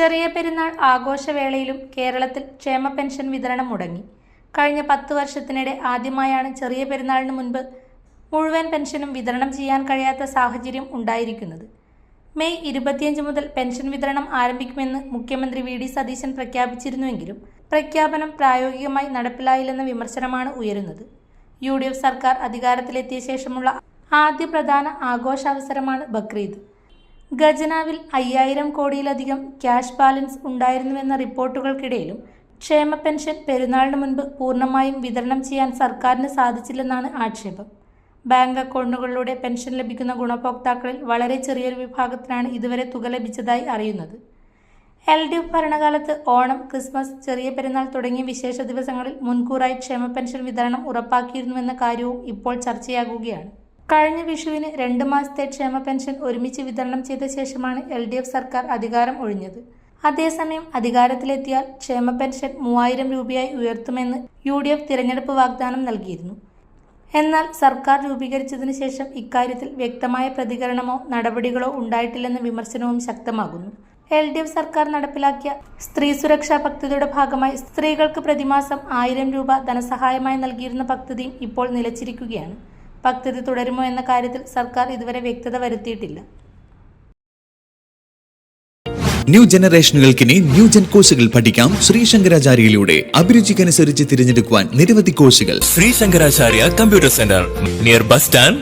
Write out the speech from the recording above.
ചെറിയ പെരുന്നാൾ ആഘോഷവേളയിലും കേരളത്തിൽ ക്ഷേമ പെൻഷൻ വിതരണം മുടങ്ങി. കഴിഞ്ഞ 10 വർഷത്തിനിടെ ആദ്യമായാണ് ചെറിയ പെരുന്നാളിന് മുൻപ് മുഴുവൻ പെൻഷനും വിതരണം ചെയ്യാൻ കഴിയാത്ത സാഹചര്യം ഉണ്ടായിരിക്കുന്നത്. മെയ് 25 മുതൽ പെൻഷൻ വിതരണം ആരംഭിക്കുമെന്ന് മുഖ്യമന്ത്രി വി.ഡി. സതീശൻ പ്രഖ്യാപിച്ചിരുന്നുവെങ്കിലും പ്രഖ്യാപനം പ്രായോഗികമായി നടപ്പിലായില്ലെന്ന വിമർശനമാണ് ഉയരുന്നത്. UDF സർക്കാർ അധികാരത്തിലെത്തിയ ശേഷമുള്ള ആദ്യ പ്രധാന ആഘോഷാവസരമാണ് ബക്രീദ്. ഖജനാവിൽ 5000 കോടിയിലധികം ക്യാഷ് ബാലൻസ് ഉണ്ടായിരുന്നുവെന്ന റിപ്പോർട്ടുകൾക്കിടയിലും ക്ഷേമ പെൻഷൻ പെരുന്നാളിന് മുൻപ് പൂർണ്ണമായും വിതരണം ചെയ്യാൻ സർക്കാരിന് സാധിച്ചില്ലെന്നാണ് ആക്ഷേപം. ബാങ്ക് അക്കൗണ്ടുകളിലൂടെ പെൻഷൻ ലഭിക്കുന്ന ഗുണഭോക്താക്കളിൽ വളരെ ചെറിയൊരു വിഭാഗത്തിനാണ് ഇതുവരെ തുക ലഭിച്ചതായി അറിയുന്നത്. LDF ഭരണകാലത്ത് ഓണം, ക്രിസ്മസ്, ചെറിയ പെരുന്നാൾ തുടങ്ങിയ വിശേഷ ദിവസങ്ങളിൽ മുൻകൂറായി ക്ഷേമ പെൻഷൻ വിതരണം ഉറപ്പാക്കിയിരുന്നുവെന്ന കാര്യവും ഇപ്പോൾ ചർച്ചയാകുകയാണ്. കഴിഞ്ഞ വിഷുവിന് 2 മാസത്തെ ക്ഷേമ പെൻഷൻ ഒരുമിച്ച് വിതരണം ചെയ്ത ശേഷമാണ് LDF സർക്കാർ അധികാരം ഒഴിഞ്ഞത്. അതേസമയം അധികാരത്തിലെത്തിയാൽ ക്ഷേമ പെൻഷൻ 3000 രൂപയായി ഉയർത്തുമെന്ന് UDF തിരഞ്ഞെടുപ്പ് വാഗ്ദാനം നൽകിയിരുന്നു. എന്നാൽ സർക്കാർ രൂപീകരിച്ചതിന് ശേഷം ഇക്കാര്യത്തിൽ വ്യക്തമായ പ്രതികരണമോ നടപടികളോ ഉണ്ടായിട്ടില്ലെന്ന വിമർശനവും ശക്തമാകുന്നു. LDF സർക്കാർ നടപ്പിലാക്കിയ സ്ത്രീ സുരക്ഷാ പദ്ധതിയുടെ ഭാഗമായി സ്ത്രീകൾക്ക് പ്രതിമാസം 1000 രൂപ ധനസഹായമായി നൽകിയിരുന്ന പദ്ധതിയും ഇപ്പോൾ നിലച്ചിരിക്കുകയാണ്. പദ്ധതി തുടരുമോ എന്ന കാര്യത്തിൽ സർക്കാർ ഇതുവരെ വ്യക്തത വരുത്തിയിട്ടില്ല. ന്യൂ ജനറേഷനുകൾക്കിനി ന്യൂജൻ കോഴ്സുകൾ പഠിക്കാം. ശ്രീശങ്കരാചാര്യയിലൂടെ അഭിരുചിക്കനുസരിച്ച് തിരഞ്ഞെടുക്കുവാൻ നിരവധി കോഴ്സുകൾ. Sree Sankaracharya computer centre, near bus stand.